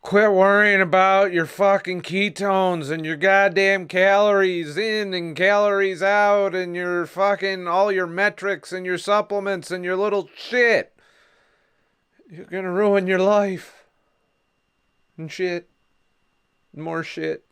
Quit worrying about your fucking ketones and your goddamn calories in and calories out and your fucking all your metrics and your supplements and your little shit. You're gonna ruin your life. And shit. More shit.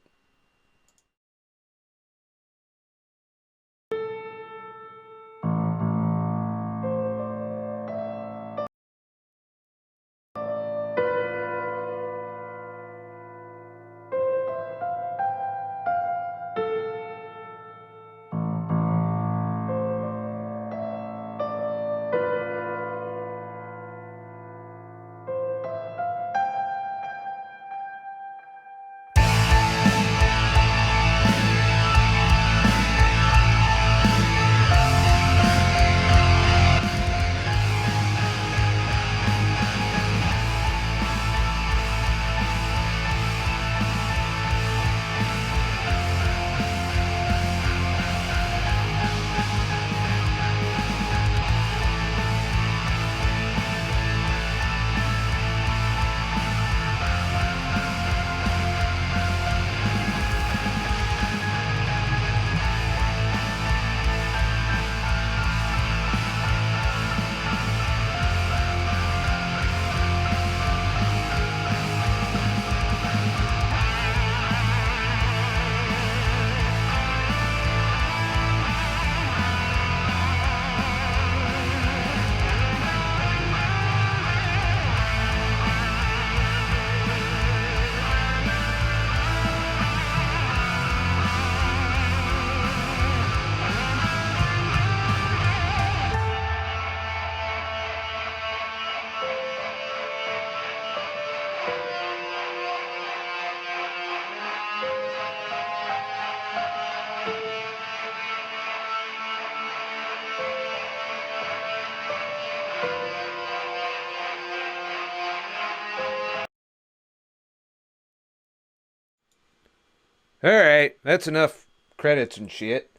Alright, that's enough credits and shit.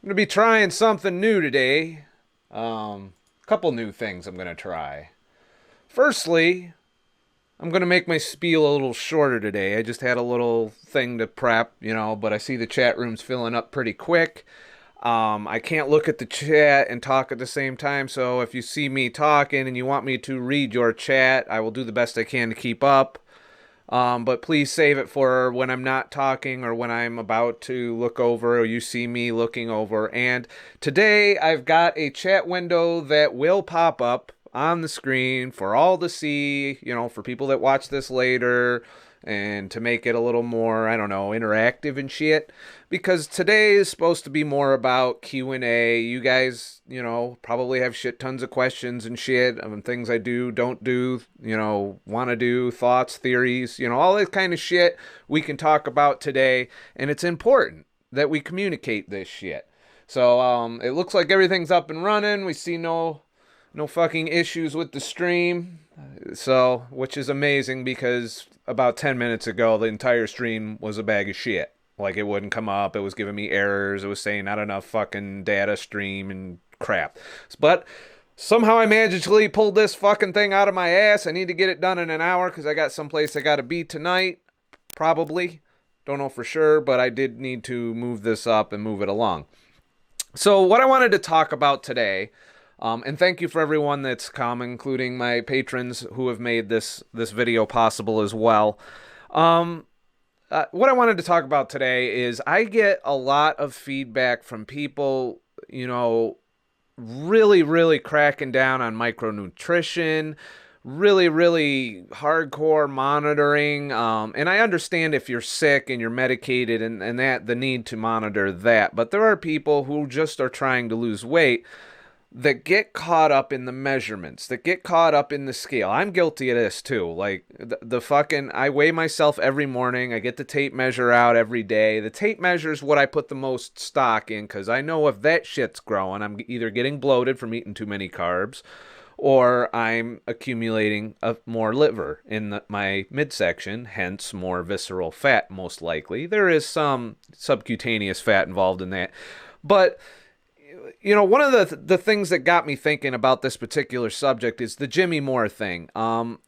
I'm gonna be trying something new today. Couple new things I'm gonna try. Firstly, I'm gonna make my spiel a little shorter today. I just had a little thing to prep, but I see the chat room's filling up pretty quick. I can't look at the chat and talk at the same time, so if you see me talking and you want me to read your chat, I will do the best I can to keep up. But please save it for when I'm not talking or when I'm about to look over or you see me looking over. And today I've got a chat window that will pop up on the screen for all to see, for people that watch this later and to make it a little more, I don't know, interactive and shit. Because today is supposed to be more about Q&A. You guys, probably have shit tons of questions and shit on things I do, don't do, want to do, thoughts, theories, all that kind of shit we can talk about today. And it's important that we communicate this shit. So it looks like everything's up and running. We see no fucking issues with the stream. So, which is amazing because about 10 minutes ago, the entire stream was a bag of shit. Like, it wouldn't come up. It was giving me errors. It was saying not enough fucking data stream and crap. But somehow I magically pulled this fucking thing out of my ass. I need to get it done in an hour because I got someplace I got to be tonight. Probably. Don't know for sure, but I did need to move this up and move it along. So what I wanted to talk about today, and thank you for everyone that's come, including my patrons who have made this video possible as well. What I wanted to talk about today is I get a lot of feedback from people, really, really cracking down on micronutrition, really, really hardcore monitoring. And I understand if you're sick and you're medicated and that the need to monitor that. But there are people who just are trying to lose weight that get caught up in the measurements, that get caught up in the scale. I'm guilty of this too. Like the fucking, I weigh myself every morning. I get the tape measure out every day. The tape measure is what I put the most stock in because I know if that shit's growing, I'm either getting bloated from eating too many carbs or I'm accumulating more liver in my midsection, hence more visceral fat most likely. There is some subcutaneous fat involved in that. But one of the things that got me thinking about this particular subject is the Jimmy Moore thing.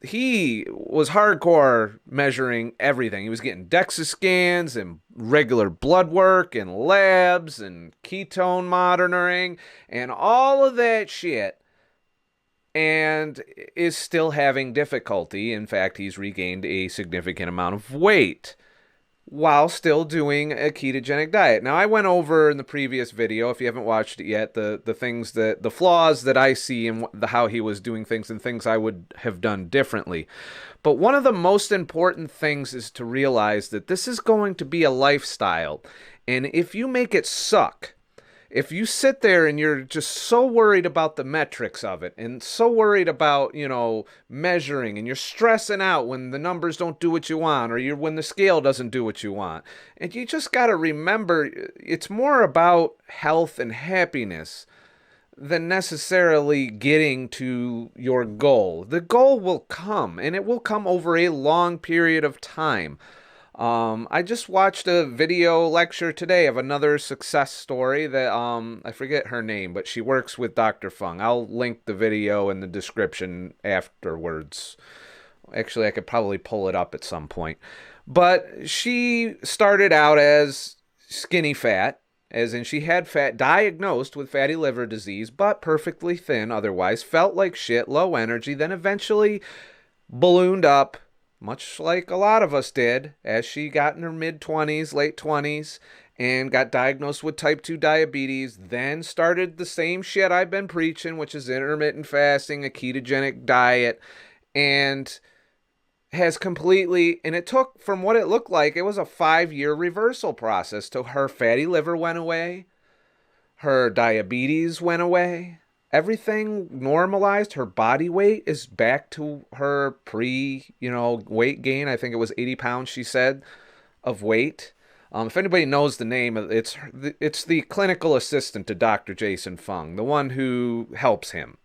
He was hardcore measuring everything. He was getting DEXA scans and regular blood work and labs and ketone monitoring and all of that shit, and is still having difficulty. In fact, he's regained a significant amount of weight while still doing a ketogenic diet. Now, I went over in the previous video, if you haven't watched it yet, the things that, the flaws that I see in how he was doing things and things I would have done differently. But one of the most important things is to realize that this is going to be a lifestyle. And if you make it suck, if you sit there and you're just so worried about the metrics of it and so worried about, measuring, and you're stressing out when the numbers don't do what you want, or when the scale doesn't do what you want. And you just got to remember, it's more about health and happiness than necessarily getting to your goal. The goal will come, and it will come over a long period of time. I just watched a video lecture today of another success story that, I forget her name, but she works with Dr. Fung. I'll link the video in the description afterwards. Actually, I could probably pull it up at some point. But she started out as skinny fat, as in she had diagnosed with fatty liver disease, but perfectly thin otherwise, felt like shit, low energy, then eventually ballooned up, much like a lot of us did, as she got in her mid-20s, late 20s, and got diagnosed with type 2 diabetes, then started the same shit I've been preaching, which is intermittent fasting, a ketogenic diet, and has completely, and it took, from what it looked like, it was a 5-year reversal process till her fatty liver went away, her diabetes went away, everything normalized. Her body weight is back to her weight gain. I think it was 80 pounds, she said, of weight. If anybody knows the name, it's the clinical assistant to Dr. Jason Fung, the one who helps him,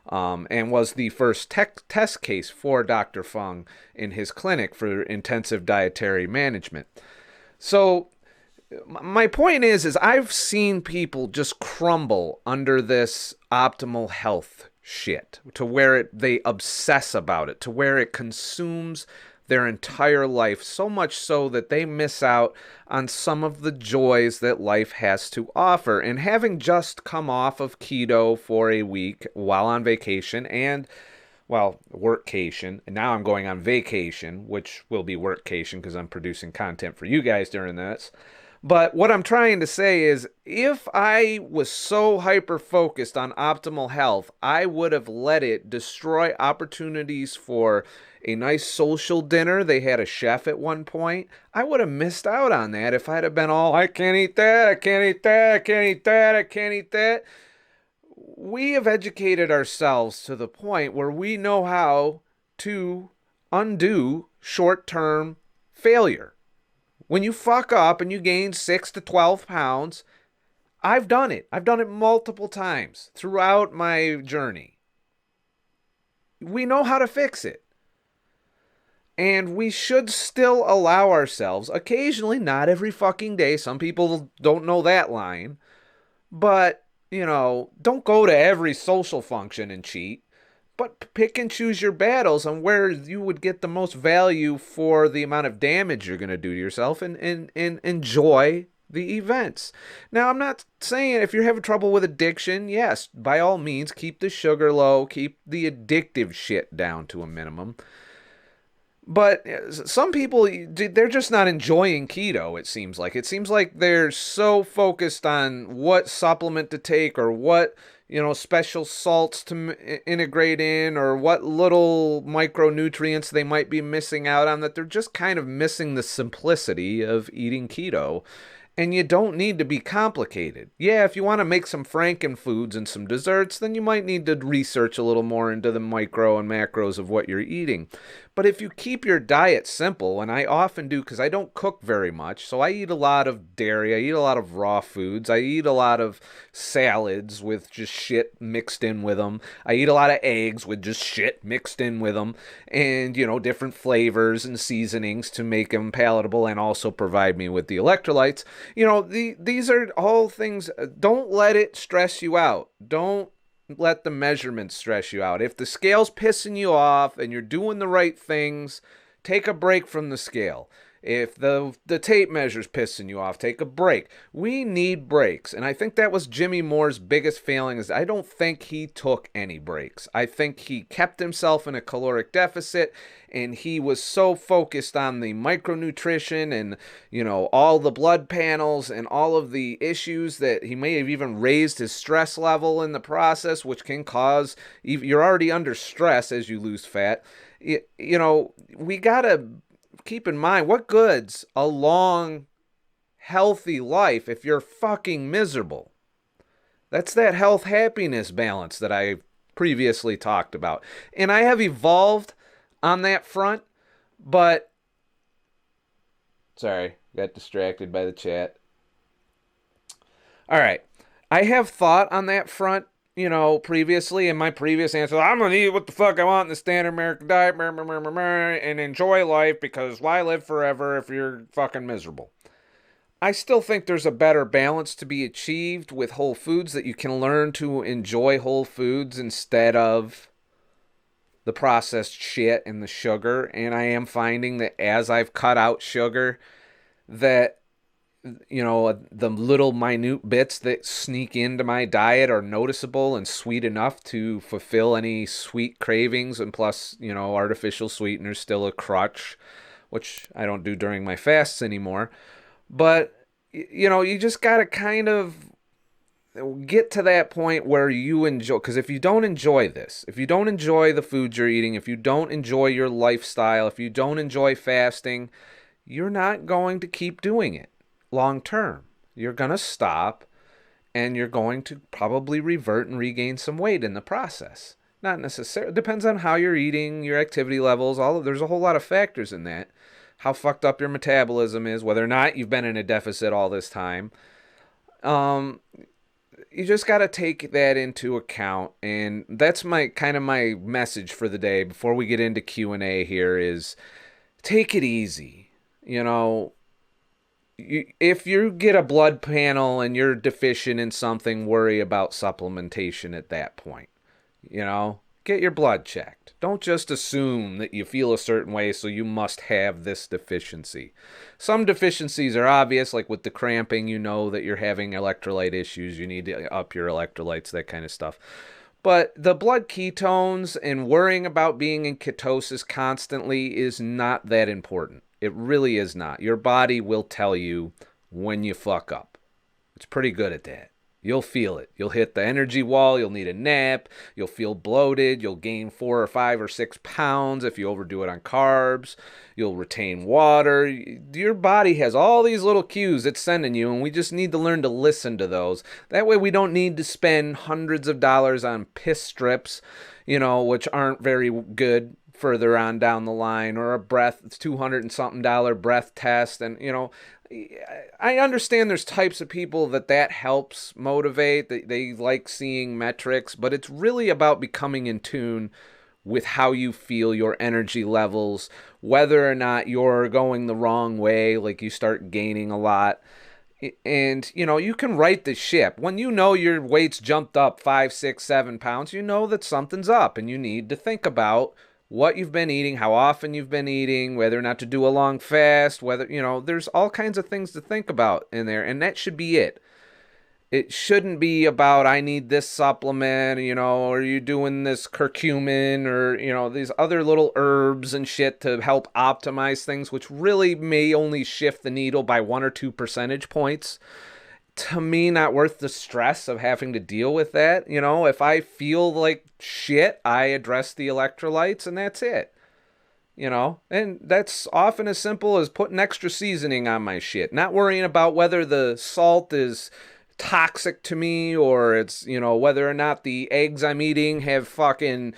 and was the first test case for Dr. Fung in his clinic for intensive dietary management. So my point is I've seen people just crumble under this optimal health shit to where they obsess about it, to where it consumes their entire life, so much so that they miss out on some of the joys that life has to offer. And having just come off of keto for a week while on vacation and, workcation, and now I'm going on vacation, which will be workcation because I'm producing content for you guys during this. But what I'm trying to say is, if I was so hyper-focused on optimal health, I would have let it destroy opportunities for a nice social dinner. They had a chef at one point. I would have missed out on that if I'd have been all, I can't eat that, I can't eat that, I can't eat that, I can't eat that. We have educated ourselves to the point where we know how to undo short-term failure. When you fuck up and you gain 6 to 12 pounds, I've done it. I've done it multiple times throughout my journey. We know how to fix it. And we should still allow ourselves, occasionally, not every fucking day. Some people don't know that line. But, don't go to every social function and cheat. But pick and choose your battles on where you would get the most value for the amount of damage you're going to do to yourself, and enjoy the events. Now, I'm not saying if you're having trouble with addiction, yes, by all means, keep the sugar low, keep the addictive shit down to a minimum. But some people, they're just not enjoying keto, it seems like. It seems like they're so focused on what supplement to take or what, special salts to integrate in or what little micronutrients they might be missing out on, that they're just kind of missing the simplicity of eating keto. And you don't need to be complicated. Yeah, if you want to make some frankenfoods and some desserts, then you might need to research a little more into the micro and macros of what you're eating. But if you keep your diet simple, and I often do because I don't cook very much, so I eat a lot of dairy, I eat a lot of raw foods, I eat a lot of salads with just shit mixed in with them, I eat a lot of eggs with just shit mixed in with them, and, different flavors and seasonings to make them palatable and also provide me with the electrolytes. These are all things. Don't let it stress you out. Don't let the measurements stress you out. If the scale's pissing you off and you're doing the right things, take a break from the scale. If the tape measure's pissing you off, take a break. We need breaks. And I think that was Jimmy Moore's biggest failing, is I don't think he took any breaks. I think he kept himself in a caloric deficit, and he was so focused on the micronutrition and, all the blood panels and all of the issues that he may have even raised his stress level in the process, which can cause, you're already under stress as you lose fat. We gotta keep in mind, what good's a long, healthy life if you're fucking miserable? That's that health-happiness balance that I previously talked about. And I have evolved on that front, but... Sorry, got distracted by the chat. All right. I have thought on that front, previously in my previous answer, I'm going to eat what the fuck I want in the standard American diet and enjoy life, because why live forever if you're fucking miserable? I still think there's a better balance to be achieved with whole foods, that you can learn to enjoy whole foods instead of the processed shit and the sugar. And I am finding that as I've cut out sugar, that the little minute bits that sneak into my diet are noticeable and sweet enough to fulfill any sweet cravings. And plus, artificial sweeteners still a crutch, which I don't do during my fasts anymore. But, you just got to kind of get to that point where you enjoy, because if you don't enjoy this, if you don't enjoy the foods you're eating, if you don't enjoy your lifestyle, if you don't enjoy fasting, you're not going to keep doing it long term. You're going to stop, and you're going to probably revert and regain some weight in the process. Not necessarily. Depends on how you're eating, your activity levels, there's a whole lot of factors in that. How fucked up your metabolism is, whether or not you've been in a deficit all this time. You just got to take that into account, and that's my message for the day before we get into Q&A here is take it easy. If you get a blood panel and you're deficient in something, worry about supplementation at that point. Get your blood checked. Don't just assume that you feel a certain way, so you must have this deficiency. Some deficiencies are obvious, like with the cramping, that you're having electrolyte issues. You need to up your electrolytes, that kind of stuff. But the blood ketones and worrying about being in ketosis constantly is not that important. It really is not. Your body will tell you when you fuck up. It's pretty good at that. You'll feel it. You'll hit the energy wall. You'll need a nap. You'll feel bloated. You'll gain 4 or 5 or 6 pounds if you overdo it on carbs. You'll retain water. Your body has all these little cues it's sending you, and we just need to learn to listen to those. That way we don't need to spend hundreds of dollars on piss strips, which aren't very good further on down the line, or a breath, it's $200 and something breath test. And, I understand there's types of people that helps motivate, they like seeing metrics, but it's really about becoming in tune with how you feel, your energy levels, whether or not you're going the wrong way, like you start gaining a lot. And, you can right the ship. When your weight's jumped up 5, 6, 7 pounds, that something's up, and you need to think about what you've been eating, how often you've been eating, whether or not to do a long fast, whether, there's all kinds of things to think about in there, and that should be it. It shouldn't be about, I need this supplement, or you doing this curcumin, or, these other little herbs and shit to help optimize things, which really may only shift the needle by 1 or 2 percentage points. To me, not worth the stress of having to deal with that. If I feel like shit, I address the electrolytes, and that's it. And that's often as simple as putting extra seasoning on my shit. Not worrying about whether the salt is toxic to me, or it's, whether or not the eggs I'm eating have fucking,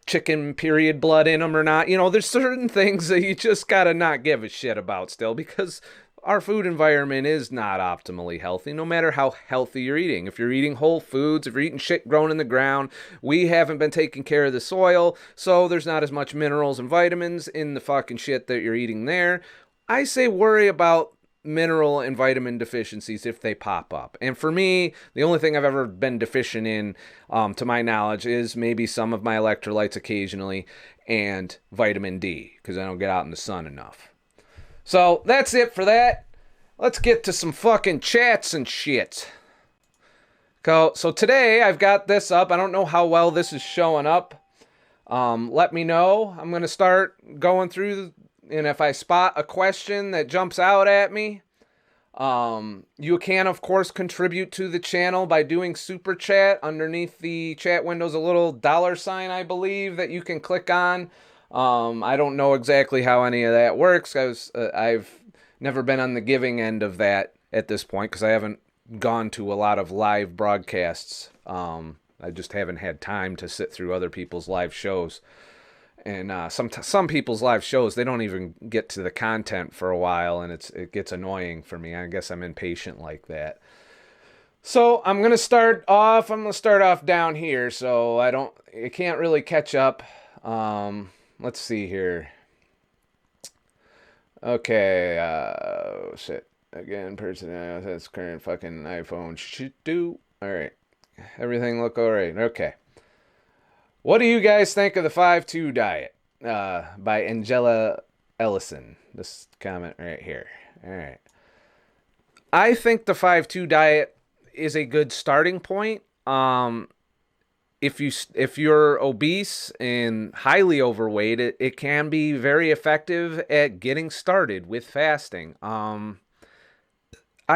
chicken period blood in them or not. There's certain things that you just gotta not give a shit about still, because our food environment is not optimally healthy, no matter how healthy you're eating. If you're eating whole foods, if you're eating shit grown in the ground, we haven't been taking care of the soil, so there's not as much minerals and vitamins in the fucking shit that you're eating there. I say worry about mineral and vitamin deficiencies if they pop up. And for me, the only thing I've ever been deficient in, to my knowledge, is maybe some of my electrolytes occasionally and vitamin D, because I don't get out in the sun enough. So that's it for that. Let's get to some fucking chats and shit. So today I've got this up. I don't know how well this is showing up. Let me know. I'm going to start going through, and if I spot a question that jumps out at me, you can, of course, contribute to the channel by doing super chat. Underneath the chat window is a little $sign, I believe, that you can click on. I don't know exactly how any of that works. I've never been on the giving end of that at this point, because I haven't gone to a lot of live broadcasts. I just haven't had time to sit through other people's live shows. And some people's live shows, they don't even get to the content for a while, and it gets annoying for me. I guess I'm impatient like that. So I'm gonna start off down here, so I can't really catch up. Let's see here. Okay, shit. Again, person that's current fucking iPhone should do. All right, everything look all right. Okay. What do you guys think of the 5-2 diet? By Angela Ellison. This comment right here. All right. I think the 5-2 diet is a good starting point. If you're obese and highly overweight, it can be very effective at getting started with fasting. I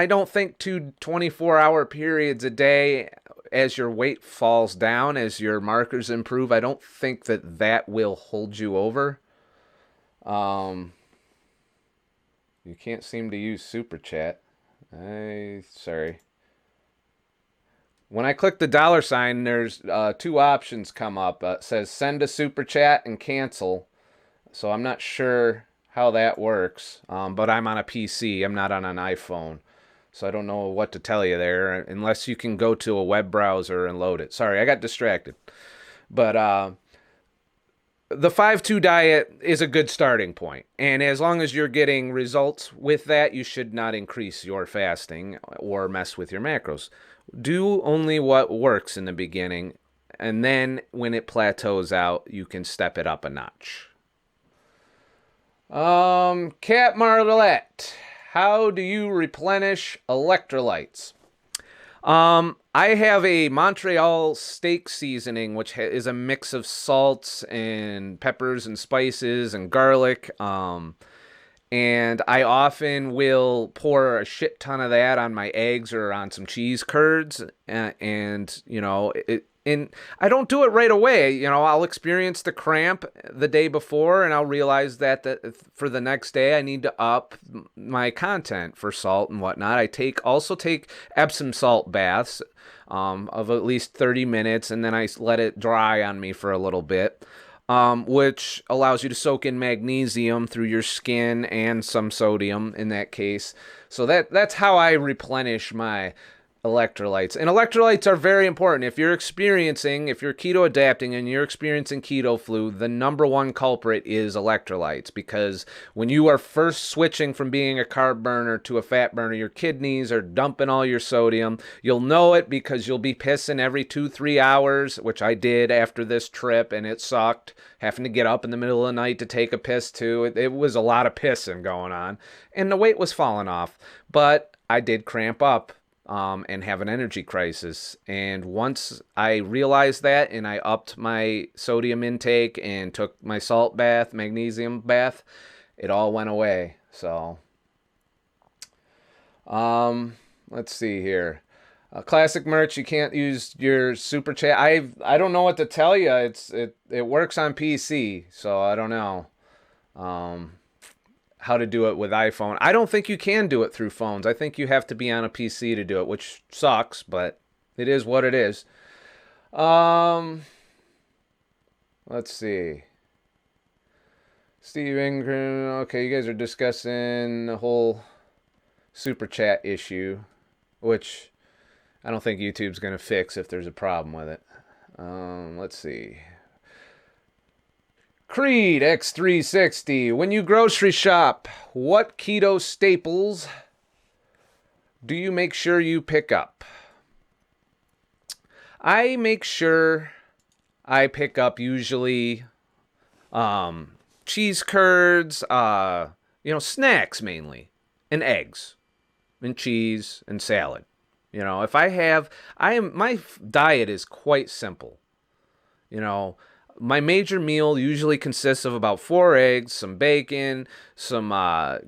don't think 2 24-hour periods a day, as your weight falls down, as your markers improve, I don't think that will hold you over. You can't seem to use super chat. Sorry. When I click the $sign, there's 2 options come up. It says send a super chat and cancel. So I'm not sure how that works. But I'm on a PC. I'm not on an iPhone. So I don't know what to tell you there, unless you can go to a web browser and load it. Sorry, I got distracted. But the 5-2 diet is a good starting point. And as long as you're getting results with that, you should not increase your fasting or mess with your macros. Do only what works in the beginning, and then when it plateaus out, you can step it up a notch. Cat Marlette, how do you replenish electrolytes? I have a Montreal steak seasoning, which is a mix of salts and peppers and spices and garlic. And I often will pour a shit ton of that on my eggs or on some cheese curds. And I don't do it right away. I'll experience the cramp the day before, and I'll realize that for the next day I need to up my content for salt and whatnot. I also take Epsom salt baths of at least 30 minutes, and then I let it dry on me for a little bit. Which allows you to soak in magnesium through your skin and some sodium in that case. So that's how I replenish my electrolytes. And electrolytes are very important. If you're keto adapting and you're experiencing keto flu, the number one culprit is electrolytes, because when you are first switching from being a carb burner to a fat burner, your kidneys are dumping all your sodium. You'll know it because you'll be pissing every 2-3 hours, which I did after this trip, and it sucked. Having to get up in the middle of the night to take a piss too. It was a lot of pissing going on, and the weight was falling off, but I did cramp up and have an energy crisis. And once I realized that, and I upped my sodium intake and took my salt bath, magnesium bath, it all went away. So, let's see here. Classic merch, you can't use your super chat. I don't know what to tell you. It works on PC, so I don't know. how to do it with iPhone. I don't think you can do it through phones. I think you have to be on a PC to do it, which sucks, but it is what it is. Let's see. Steve Ingram. Okay, you guys are discussing the whole super chat issue, which I don't think YouTube's going to fix if there's a problem with it. Let's see. Creed X360. When you grocery shop, what keto staples do you make sure you pick up? I make sure I pick up usually cheese curds, snacks mainly, and eggs, and cheese, and salad. If my diet is quite simple. My major meal usually consists of about 4 eggs, some bacon, some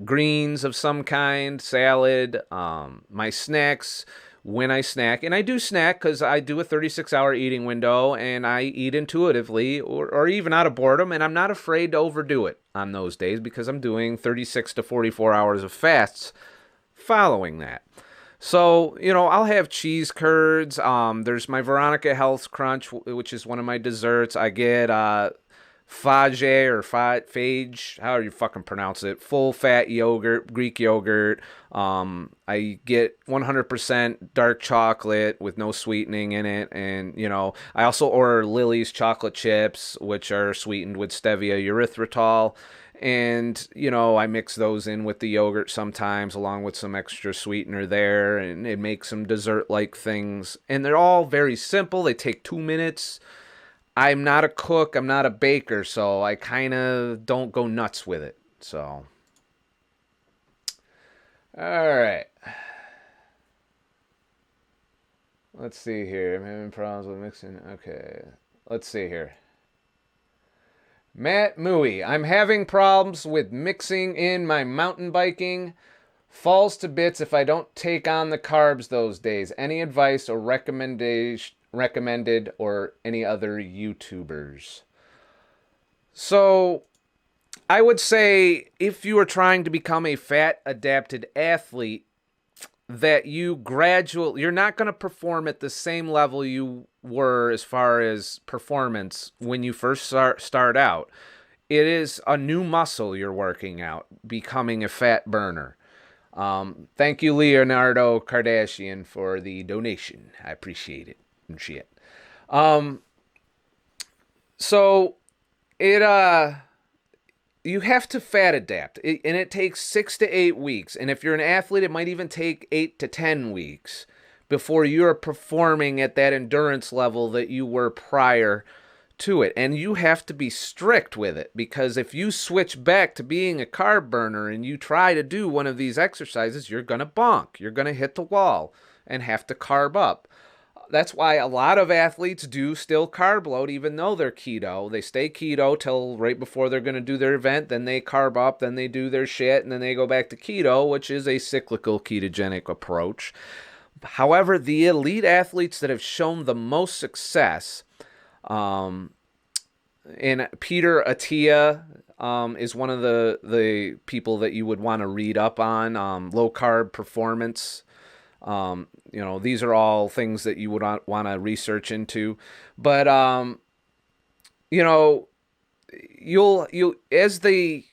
greens of some kind, salad, my snacks when I snack. And I do snack because I do a 36-hour eating window, and I eat intuitively or even out of boredom, and I'm not afraid to overdo it on those days because I'm doing 36 to 44 hours of fasts following that. So, I'll have cheese curds. There's my Veronica Health Crunch, which is one of my desserts. I get fage or phage, however you fucking pronounce it, full fat yogurt, Greek yogurt. I get 100% dark chocolate with no sweetening in it. And, I also order Lily's chocolate chips, which are sweetened with stevia erythritol. And, I mix those in with the yogurt sometimes, along with some extra sweetener there, and it makes some dessert-like things. And they're all very simple. They take 2 minutes. I'm not a cook. I'm not a baker, so I kind of don't go nuts with it. So, all right. Let's see here. I'm having problems with mixing. Okay. Let's see here. Matt Mooey, I'm having problems with mixing in my mountain biking. Falls to bits if I don't take on the carbs those days. Any advice or recommended or any other YouTubers? So, I would say if you are trying to become a fat adapted athlete, that you're not going to perform at the same level you were as far as performance when you first start out. It is a new muscle you're working out, becoming a fat burner. Thank you, Leonardo Kardashian, for the donation. I appreciate it and shit. So you have to fat adapt, and it takes 6 to 8 weeks. And if you're an athlete, it might even take 8 to 10 weeks before you're performing at that endurance level that you were prior to it. And you have to be strict with it, because if you switch back to being a carb burner and you try to do one of these exercises, you're going to bonk. You're going to hit the wall and have to carb up. That's why a lot of athletes do still carb load even though they're keto. They stay keto till right before they're going to do their event. Then they carb up. Then they do their shit. And then they go back to keto, which is a cyclical ketogenic approach. However, the elite athletes that have shown the most success, and Peter Attia is one of the people that you would want to read up on, low carb performance. These are all things that you would want to research into, but you'll as they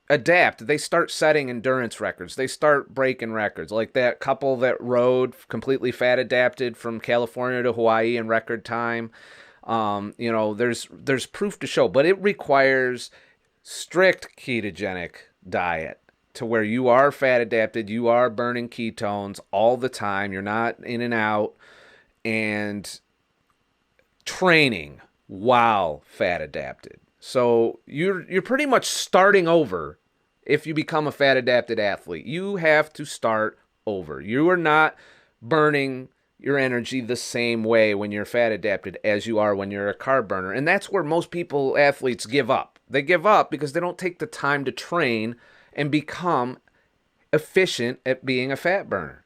adapt, they start setting endurance records. They start breaking records, like that couple that rode completely fat adapted from California to Hawaii in record time. There's proof to show, but it requires strict ketogenic diet, to where you are fat adapted, you are burning ketones all the time, you're not in and out, and training while fat adapted. So you're pretty much starting over if you become a fat adapted athlete. You have to start over. You are not burning your energy the same way when you're fat adapted as you are when you're a carb burner. And that's where most athletes give up. They give up because they don't take the time to train and become efficient at being a fat burner.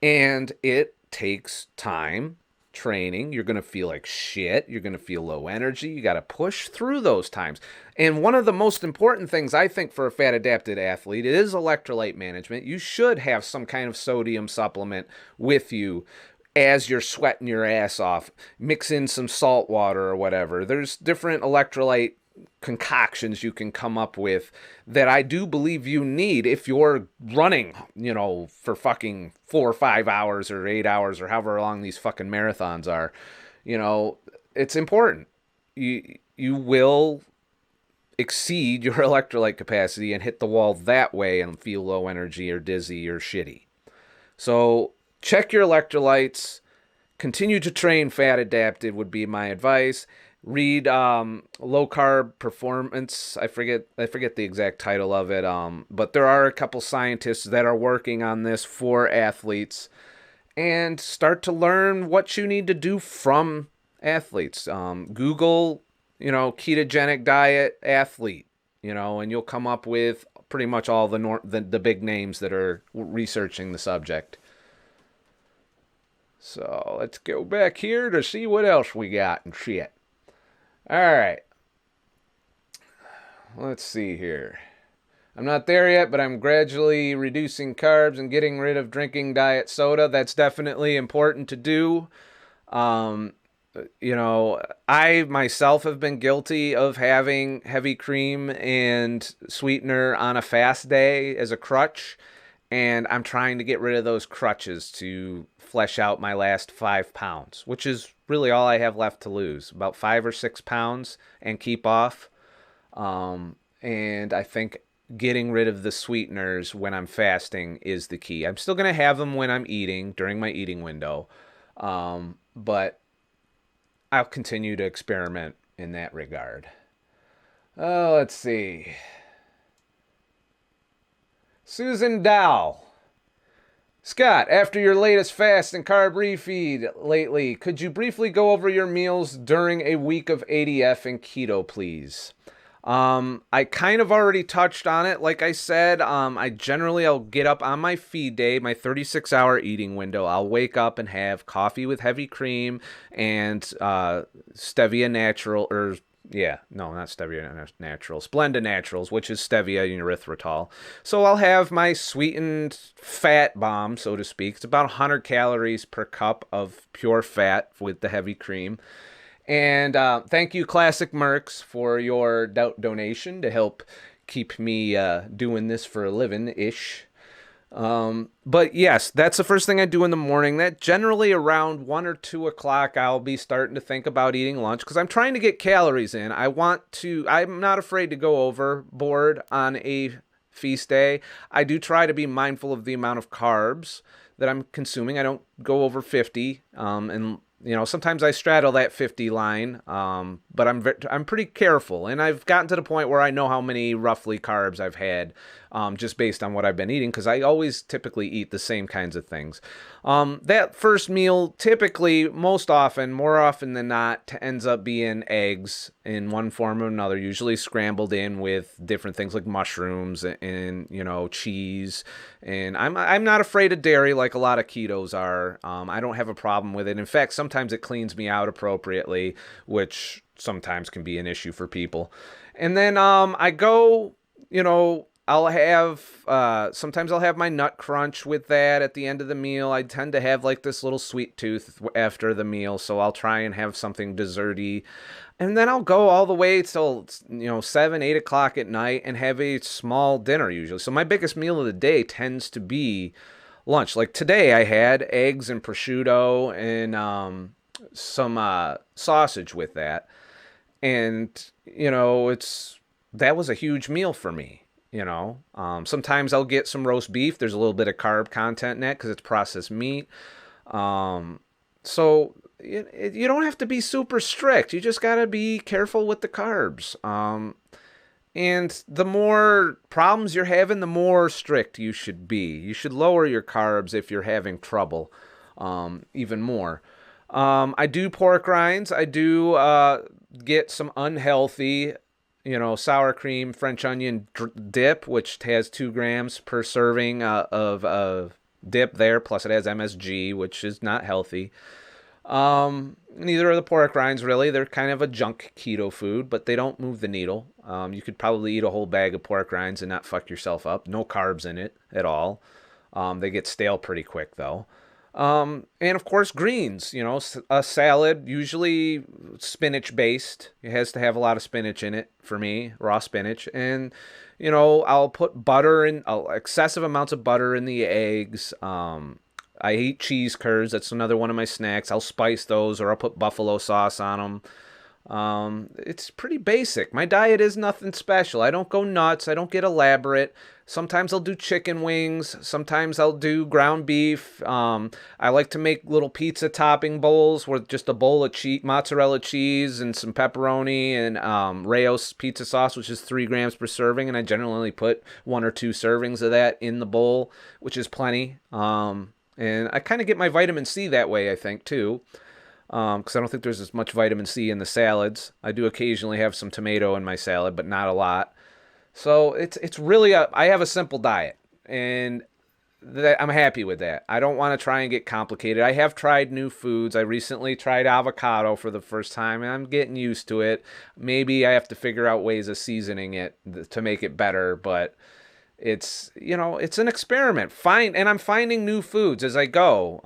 And it takes time, training. You're going to feel like shit. You're going to feel low energy. You got to push through those times. And one of the most important things I think for a fat adapted athlete is electrolyte management. You should have some kind of sodium supplement with you as you're sweating your ass off. Mix in some salt water or whatever. There's different electrolyte concoctions you can come up with that I do believe you need if you're running, for fucking 4 or 5 hours or 8 hours or however long these fucking marathons are. It's important. You will exceed your electrolyte capacity and hit the wall that way and feel low energy or dizzy or shitty. So check your electrolytes. Continue to train fat adapted would be my advice. Read Low Carb Performance. I forget the exact title of it. But there are a couple scientists that are working on this for athletes, and start to learn what you need to do from athletes. Google, ketogenic diet athlete, and you'll come up with pretty much all the big names that are researching the subject. So let's go back here to see what else we got and shit. All right. Let's see here. I'm not there yet, but I'm gradually reducing carbs and getting rid of drinking diet soda. That's definitely important to do. I myself have been guilty of having heavy cream and sweetener on a fast day as a crutch, and I'm trying to get rid of those crutches to flesh out my last 5 pounds, which is really all I have left to lose, about 5 or 6 pounds, and keep off. And I think getting rid of the sweeteners when I'm fasting is the key. I'm still going to have them when I'm eating, during my eating window, but I'll continue to experiment in that regard. Oh, let's see. Susan Dow. Scott, after your latest fast and carb refeed lately, could you briefly go over your meals during a week of ADF and keto, please? I kind of already touched on it. Like I said, I'll get up on my feed day, my 36-hour eating window. I'll wake up and have coffee with heavy cream and stevia natural, not stevia natural, Splenda Naturals, which is stevia and erythritol. So I'll have my sweetened fat bomb, so to speak. It's about 100 calories per cup of pure fat with the heavy cream. And thank you, Classic Mercs, for your donation to help keep me doing this for a living-ish. But yes, that's the first thing I do in the morning. That generally around 1 or 2 o'clock, I'll be starting to think about eating lunch because I'm trying to get calories in. I'm not afraid to go overboard on a feast day. I do try to be mindful of the amount of carbs that I'm consuming. I don't go over 50, and sometimes I straddle that 50 line, but I'm pretty careful, and I've gotten to the point where I know how many roughly carbs I've had, just based on what I've been eating, because I always typically eat the same kinds of things. That first meal typically, more often than not, ends up being eggs in one form or another, usually scrambled in with different things like mushrooms and cheese. And I'm not afraid of dairy like a lot of ketos are. I don't have a problem with it. In fact, sometimes it cleans me out appropriately, which sometimes can be an issue for people. And then I go, sometimes I'll have my nut crunch with that at the end of the meal. I tend to have like this little sweet tooth after the meal, so I'll try and have something desserty. And then I'll go all the way till 7, 8 o'clock at night and have a small dinner usually. So my biggest meal of the day tends to be lunch. Like today I had eggs and prosciutto and some sausage with that. And, that was a huge meal for me. Sometimes I'll get some roast beef. There's a little bit of carb content in that because it's processed meat. So you don't have to be super strict. You just got to be careful with the carbs. And the more problems you're having, the more strict you should be. You should lower your carbs if you're having trouble, even more. I do pork rinds. I do get some unhealthy sour cream, French onion dip, which has 2 grams per serving of dip there. Plus it has MSG, which is not healthy. Neither are the pork rinds, really. They're kind of a junk keto food, but they don't move the needle. You could probably eat a whole bag of pork rinds and not fuck yourself up. No carbs in it at all. They get stale pretty quick, though. And of course, greens. A salad, usually spinach based. It has to have a lot of spinach in it for me, raw spinach. And, I'll put butter in, excessive amounts of butter in the eggs. I eat cheese curds. That's another one of my snacks. I'll spice those, or I'll put buffalo sauce on them. It's pretty basic. My diet is nothing special. I don't go nuts. I don't get elaborate. Sometimes I'll do chicken wings. Sometimes I'll do ground beef. I like to make little pizza topping bowls with just a bowl of mozzarella cheese and some pepperoni and Rayo's pizza sauce, which is 3 grams per serving. And I generally only put 1 or 2 servings of that in the bowl, which is plenty. And I kind of get my vitamin C that way, I think, too. Because I don't think there's as much vitamin C in the salads. I do occasionally have some tomato in my salad, but not a lot. So it's really I have a simple diet, and I'm happy with that. I don't want to try and get complicated. I have tried new foods. I recently tried avocado for the first time, and I'm getting used to it. Maybe I have to figure out ways of seasoning it to make it better, but it's an experiment. And I'm finding new foods as I go.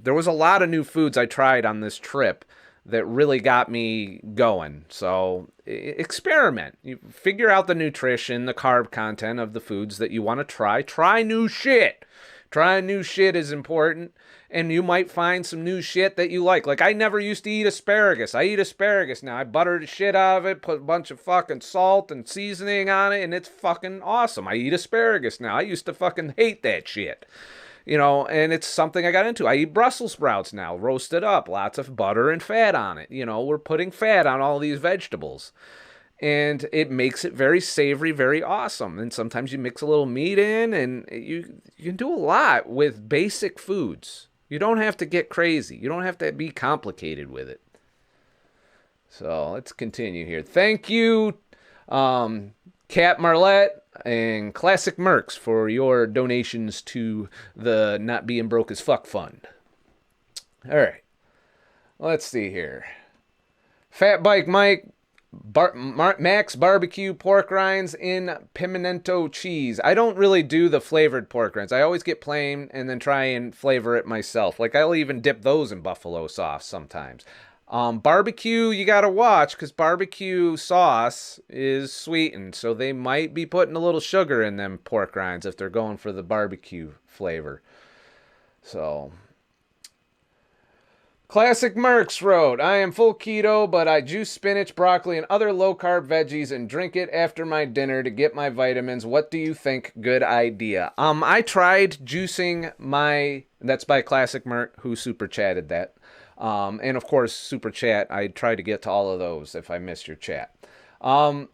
There was a lot of new foods I tried on this trip that really got me going. So experiment. You figure out the nutrition, the carb content of the foods that you want to try. Try new shit. Trying new shit is important, and you might find some new shit that you like. Like, I never used to eat asparagus. I eat asparagus now. I butter the shit out of it, put a bunch of fucking salt and seasoning on it, and it's fucking awesome. I eat asparagus now. I used to fucking hate that shit. And it's something I got into. I eat Brussels sprouts now, roasted up, lots of butter and fat on it. We're putting fat on all these vegetables. And it makes it very savory, very awesome. And sometimes you mix a little meat in, and you can do a lot with basic foods. You don't have to get crazy. You don't have to be complicated with it. So let's continue here. Thank you, Cat Marlette and Classic Mercs, for your donations to the Not Being Broke as Fuck Fund. All right. Let's see here. Fat Bike Mike. Max barbecue pork rinds in pimento cheese. I don't really do the flavored pork rinds. I always get plain and then try and flavor it myself. Like, I'll even dip those in buffalo sauce sometimes. Barbecue, you gotta watch, because barbecue sauce is sweetened, so they might be putting a little sugar in them pork rinds if they're going for the barbecue flavor. So Classic Mercs wrote, I am full keto, but I juice spinach, broccoli, and other low-carb veggies and drink it after my dinner to get my vitamins. What do you think? Good idea. I tried juicing that's by Classic Merc, who super chatted that. And of course, super chat, I try to get to all of those if I miss your chat. I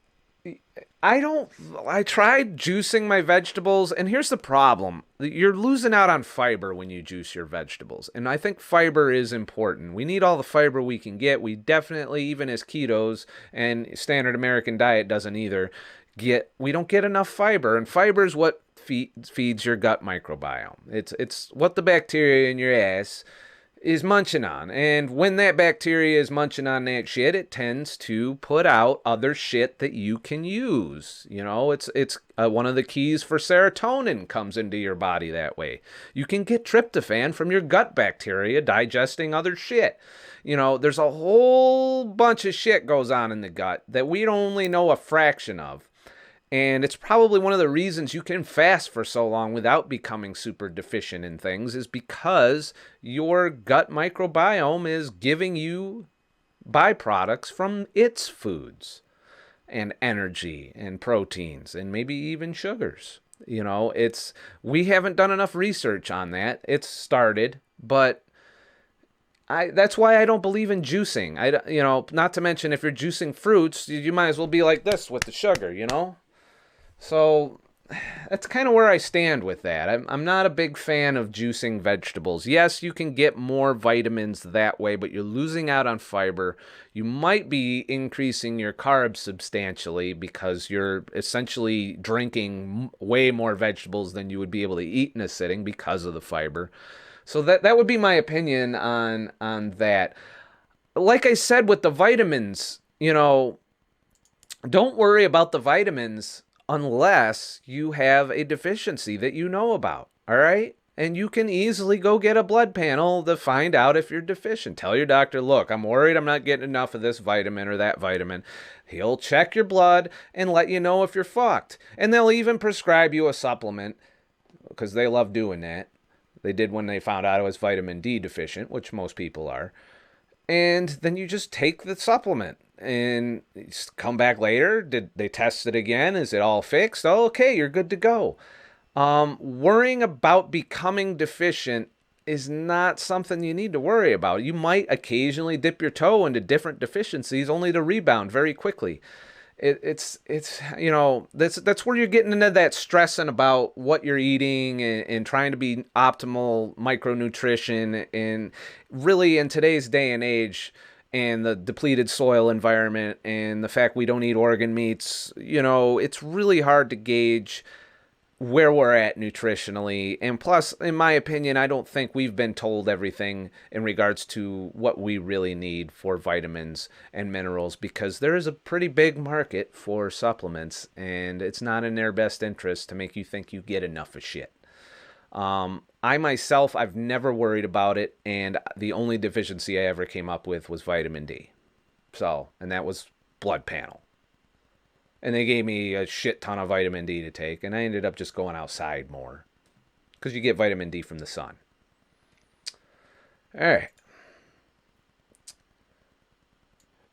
tried juicing my vegetables, and here's the problem. You're losing out on fiber when you juice your vegetables, and I think fiber is important. We need all the fiber we can get. We definitely, even as ketos, and standard American diet doesn't either, we don't get enough fiber, and fiber is what feeds your gut microbiome. It's what the bacteria in your ass is munching on. And when that bacteria is munching on that shit, it tends to put out other shit that you can use. It's one of the keys for serotonin comes into your body that way. You can get tryptophan from your gut bacteria digesting other shit. There's a whole bunch of shit goes on in the gut that we only know a fraction of. And it's probably one of the reasons you can fast for so long without becoming super deficient in things, is because your gut microbiome is giving you byproducts from its foods and energy and proteins and maybe even sugars. We haven't done enough research on that. It's started, but that's why I don't believe in juicing. Not to mention, if you're juicing fruits, you might as well be like this with the sugar, So that's kind of where I stand with that. I'm not a big fan of juicing vegetables. Yes, you can get more vitamins that way, but you're losing out on fiber. You might be increasing your carbs substantially because you're essentially drinking way more vegetables than you would be able to eat in a sitting because of the fiber. So that would be my opinion on that. Like I said with the vitamins, don't worry about the vitamins unless you have a deficiency that you know about. All right? And you can easily go get a blood panel to find out if you're deficient. Tell your doctor, look, I'm worried I'm not getting enough of this vitamin or that vitamin. He'll check your blood and let you know if you're fucked. And they'll even prescribe you a supplement because they love doing that. They did when they found out I was vitamin D deficient, which most people are. And then you just take the supplement and come back later. Did they test it again? Is it all fixed? Oh, okay, you're good to go. Worrying about becoming deficient is not something you need to worry about. You might occasionally dip your toe into different deficiencies only to rebound very quickly. It's that's where you're getting into that stressing about what you're eating and trying to be optimal micronutrition. And really in today's day and age and the depleted soil environment and the fact we don't eat organ meats, it's really hard to gauge where we're at nutritionally. And plus, in my opinion, I don't think we've been told everything in regards to what we really need for vitamins and minerals, because there is a pretty big market for supplements and it's not in their best interest to make you think you get enough of shit. I myself, I've never worried about it, and the only deficiency I ever came up with was vitamin D. And that was blood panel. And they gave me a shit ton of vitamin D to take, and I ended up just going outside more. Because you get vitamin D from the sun. All right.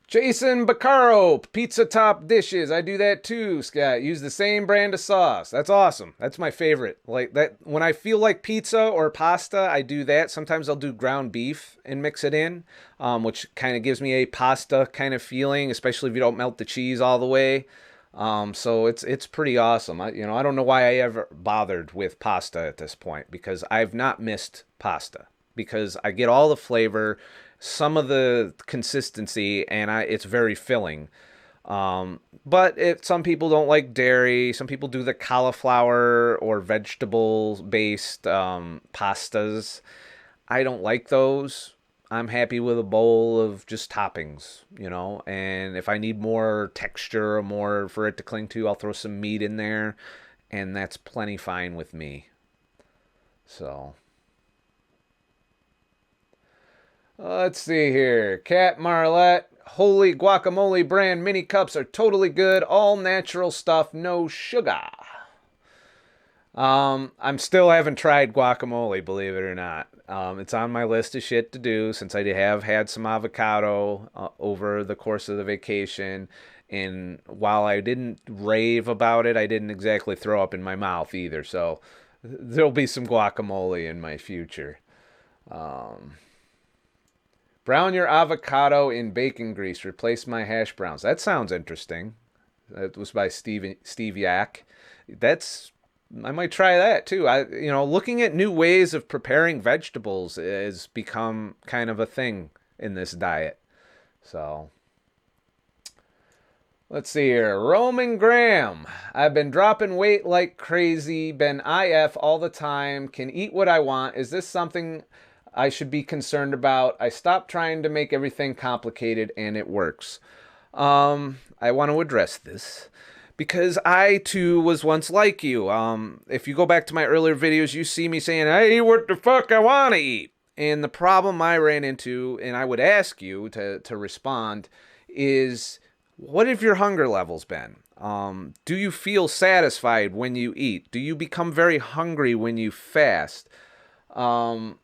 Jason Baccaro, pizza top dishes. I do that too, Scott. Use the same brand of sauce. That's awesome. That's my favorite. Like that when I feel like pizza or pasta, I do that. Sometimes I'll do ground beef and mix it in, which kind of gives me a pasta kind of feeling, especially if you don't melt the cheese all the way. So it's pretty awesome. I don't know why I ever bothered with pasta at this point, because I've not missed pasta because I get all the flavor, some of the consistency, and it's very filling. But some people don't like dairy. Some people do the cauliflower or vegetable-based pastas. I don't like those. I'm happy with a bowl of just toppings, and if I need more texture or more for it to cling to, I'll throw some meat in there, and that's plenty fine with me. So, let's see here. Cat Marlette, Holy Guacamole brand mini cups are totally good. All natural stuff, no sugar. I'm still haven't tried guacamole, believe it or not. It's on my list of shit to do since I have had some avocado over the course of the vacation. And while I didn't rave about it, I didn't exactly throw up in my mouth either. So there'll be some guacamole in my future. Brown your avocado in bacon grease. Replace my hash browns. That sounds interesting. That was by Steve Yak. I might try that too. Looking at new ways of preparing vegetables has become kind of a thing in this diet. So, let's see here. Roman Graham. I've been dropping weight like crazy. Been IF all the time. Can eat what I want. Is this something I should be concerned about? I stopped trying to make everything complicated and it works. I want to address this, because I, too, was once like you. If you go back to my earlier videos, you see me saying, I eat what the fuck I want to eat. And the problem I ran into, and I would ask you to respond, is what have your hunger levels been? Do you feel satisfied when you eat? Do you become very hungry when you fast? That's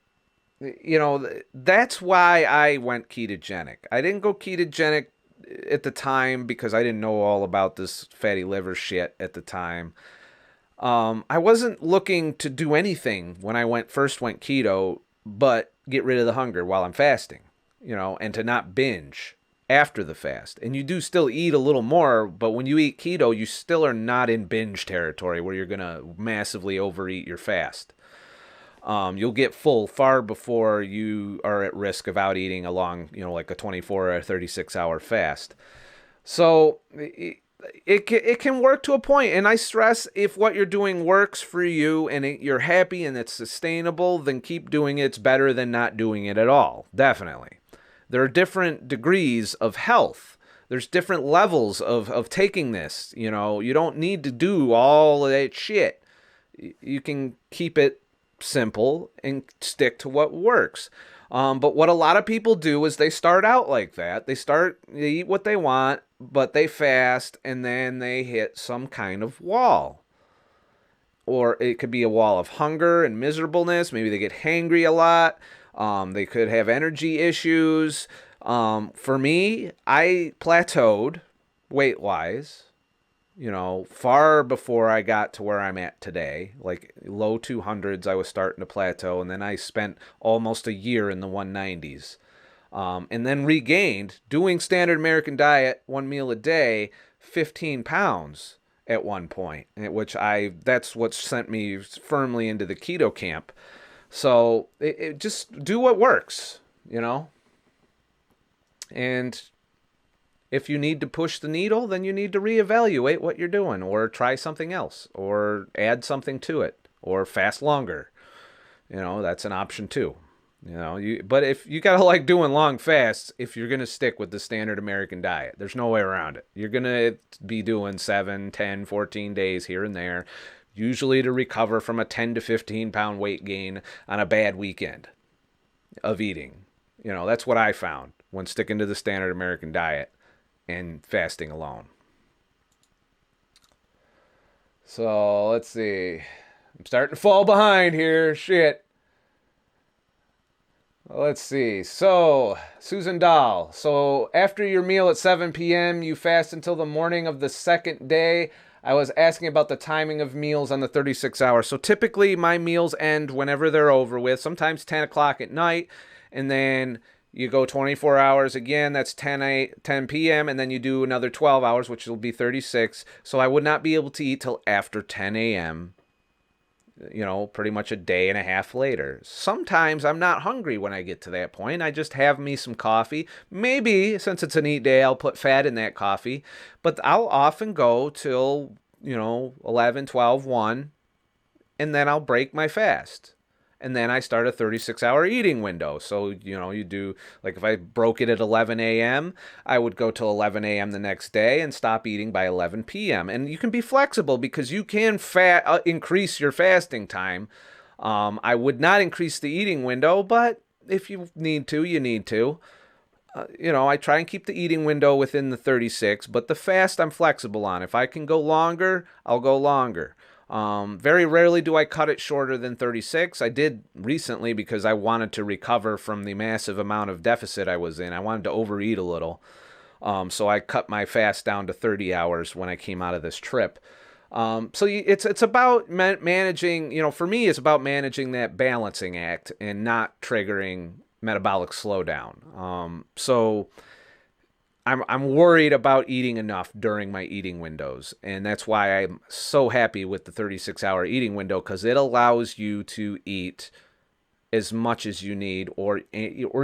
why I went ketogenic. I didn't go ketogenic at the time because I didn't know all about this fatty liver shit at the time. I wasn't looking to do anything when I first went keto, but get rid of the hunger while I'm fasting, and to not binge after the fast. And you do still eat a little more, but when you eat keto, you still are not in binge territory where you're going to massively overeat your fast. You'll get full far before you are at risk of out eating along, like a 24 or 36 hour fast. So it can work to a point, and I stress, if what you're doing works for you and you're happy and it's sustainable, then keep doing it. It's better than not doing it at all. Definitely. There are different degrees of health. There's different levels of taking this. You know, you don't need to do all of that shit. You can keep it simple and stick to what works. But what a lot of people do is they start out like that. They eat what they want, but they fast, and then they hit some kind of wall. Or it could be a wall of hunger and miserableness. Maybe they get hangry a lot. They could have energy issues. For me, I plateaued weight-wise, far before I got to where I'm at today. Like low 200s, I was starting to plateau, and then I spent almost a year in the 190s. And then regained, doing standard American diet, 1 meal a day, 15 pounds at one point, that's what sent me firmly into the keto camp. So it just do what works, and if you need to push the needle, then you need to reevaluate what you're doing, or try something else, or add something to it, or fast longer. That's an option too. But if you gotta like doing long fasts, if you're gonna stick with the standard American diet, there's no way around it. You're gonna be doing 7, 10, 14 days here and there, usually to recover from a 10 to 15 pound weight gain on a bad weekend of eating. That's what I found when sticking to the standard American diet and fasting alone. So let's see. I'm starting to fall behind here. Shit. Let's see. So, Susan Dahl. So, after your meal at 7 p.m., you fast until the morning of the second day. I was asking about the timing of meals on the 36 hours. So, typically, my meals end whenever they're over with, sometimes 10 o'clock at night, and then you go 24 hours again, that's 10 p.m., and then you do another 12 hours, which will be 36. So, I would not be able to eat till after 10 a.m., pretty much a day and a half later. Sometimes I'm not hungry when I get to that point. I just have me some coffee. Maybe, since it's an eat day, I'll put fat in that coffee. But I'll often go till, 11, 12, 1, and then I'll break my fast. And then I start a 36-hour eating window. So, you do, like if I broke it at 11 a.m., I would go till 11 a.m. the next day and stop eating by 11 p.m. And you can be flexible because you can increase your fasting time. I would not increase the eating window, but if you need to, you need to. I try and keep the eating window within the 36, but the fast I'm flexible on. If I can go longer, I'll go longer. Very rarely do I cut it shorter than 36. I did recently because I wanted to recover from the massive amount of deficit I was in. I wanted to overeat a little. So I cut my fast down to 30 hours when I came out of this trip. So it's about managing, for me, it's about managing that balancing act and not triggering metabolic slowdown. So I'm worried about eating enough during my eating windows, and that's why I'm so happy with the 36-hour eating window, because it allows you to eat as much as you need, or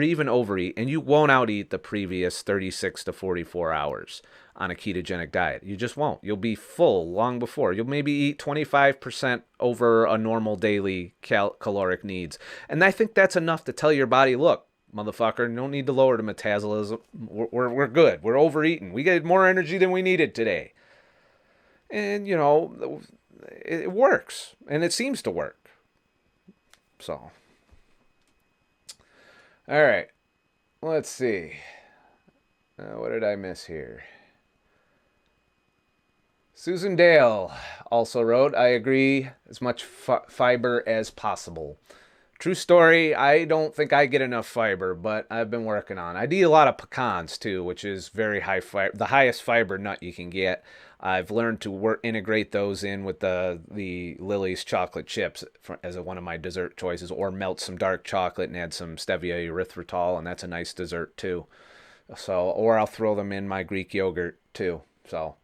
even overeat, and you won't out-eat the previous 36 to 44 hours on a ketogenic diet. You just won't. You'll be full long before. You'll maybe eat 25% over a normal daily caloric needs, and I think that's enough to tell your body, look, motherfucker, no need to lower the metabolism. We're good. We're overeating. We get more energy than we needed today. And, it works. And it seems to work. So. All right. Let's see. What did I miss here? Susan Dale also wrote, I agree, as much fiber as possible. True story, I don't think I get enough fiber, but I've been working on it. I eat a lot of pecans too, which is very high fiber, the highest fiber nut you can get. I've learned to integrate those in with the Lily's chocolate chips as one of my dessert choices, or melt some dark chocolate and add some stevia erythritol, and that's a nice dessert too. So, or I'll throw them in my Greek yogurt too. So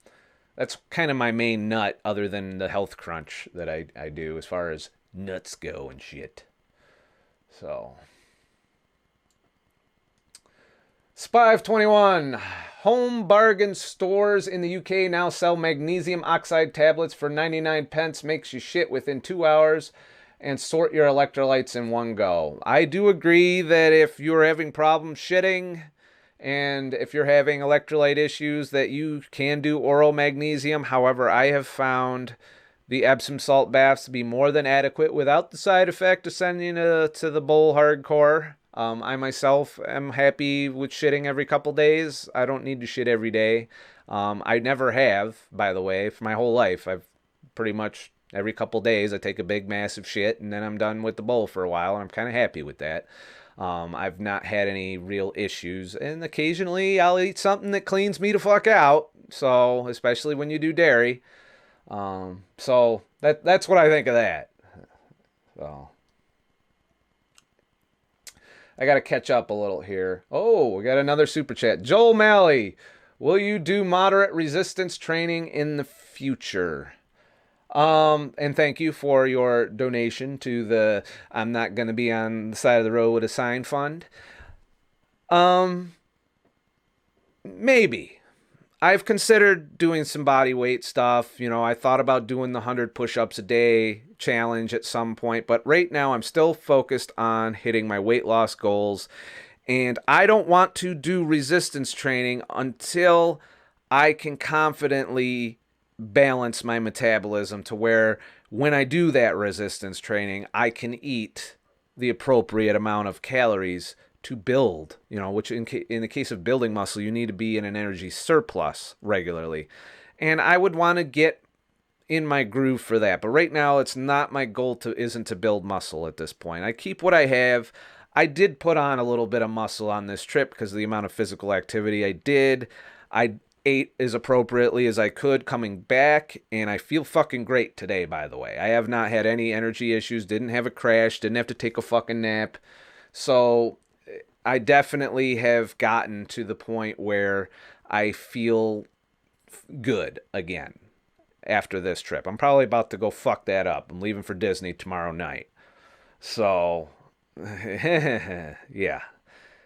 that's kind of my main nut, other than the health crunch that I do as far as nuts go and shit. So, Spive21. home bargain stores in the UK now sell magnesium oxide tablets for 99 pence. Makes you shit within 2 hours and sort your electrolytes in one go. I do agree that if you're having problems shitting and if you're having electrolyte issues that you can do oral magnesium. However, I have found the Epsom salt baths to be more than adequate without the side effect of sending you to the bowl hardcore. I myself am happy with shitting every couple days. I don't need to shit every day. I never have, by the way, for my whole life. I've pretty much every couple days I take a big massive shit and then I'm done with the bowl for a while and I'm kind of happy with that. I've not had any real issues, and occasionally I'll eat something that cleans me the fuck out. So, especially when you do dairy. So that's what I think of that. So I got to catch up a little here. Oh, we got another super chat. Joel Malley, will you do moderate resistance training in the future? And thank you for your donation to the I'm not going to be on the side of the road with a sign fund. Maybe. I've considered doing some body weight stuff. You know, I thought about doing the 100 push-ups a day challenge at some point, but right now I'm still focused on hitting my weight loss goals. And I don't want to do resistance training until I can confidently balance my metabolism to where when I do that resistance training, I can eat the appropriate amount of calories to build, you know, which in the case of building muscle, you need to be in an energy surplus regularly. And I would want to get in my groove for that. But right now, it's not my goal isn't to build muscle at this point. I keep what I have. I did put on a little bit of muscle on this trip because of the amount of physical activity I did. I ate as appropriately as I could coming back, and I feel fucking great today, by the way. I have not had any energy issues, didn't have a crash, didn't have to take a fucking nap. So I definitely have gotten to the point where I feel good again after this trip. I'm probably about to go fuck that up. I'm leaving for Disney tomorrow night. So, yeah.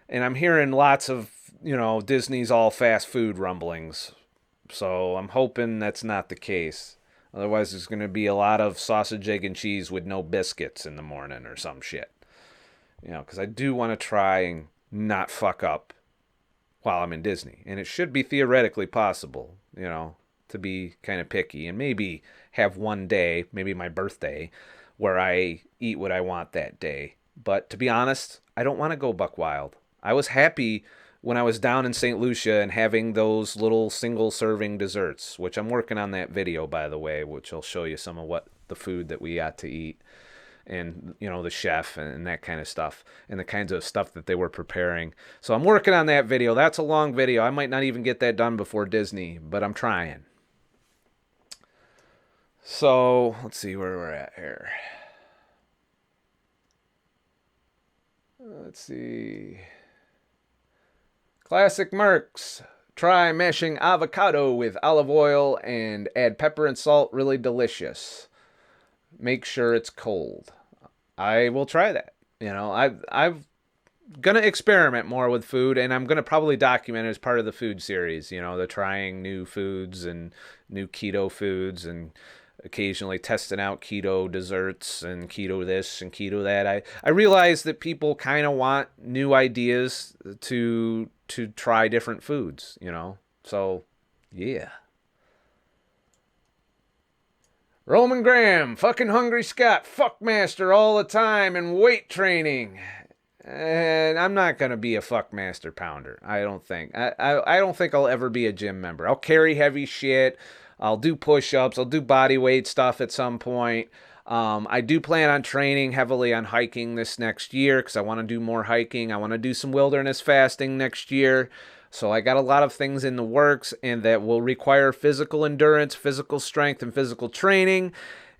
And I'm hearing lots of, you know, Disney's all fast food rumblings. So I'm hoping that's not the case. Otherwise, there's going to be a lot of sausage, egg, and cheese with no biscuits in the morning or some shit. You know, because I do want to try and not fuck up while I'm in Disney. And it should be theoretically possible, you know, to be kind of picky and maybe have one day, maybe my birthday, where I eat what I want that day. But to be honest, I don't want to go buck wild. I was happy when I was down in St. Lucia and having those little single serving desserts, which I'm working on that video, by the way, which will show you some of what the food that we got to eat and, you know, the chef and that kind of stuff and the kinds of stuff that they were preparing. So I'm working on that video. That's a long video. I might not even get that done before Disney, but I'm trying. So let's see where we're at here. Let's see. Classic Mercs. Try mashing avocado with olive oil and add pepper and salt. Really delicious. Make sure it's cold. I will try that. You know, I've gonna experiment more with food, and I'm gonna probably document it as part of the food series. You know, the trying new foods and new keto foods, and occasionally testing out keto desserts and keto this and keto that. I realize that people kind of want new ideas to try different foods, you know. So, yeah. Roman Graham, fucking hungry Scott, fuckmaster all the time and weight training. And I'm not going to be a fuckmaster pounder, I don't think. I don't think I'll ever be a gym member. I'll carry heavy shit. I'll do push-ups. I'll do body weight stuff at some point. I do plan on training heavily on hiking this next year because I want to do more hiking. I want to do some wilderness fasting next year. So I got a lot of things in the works and that will require physical endurance, physical strength, and physical training.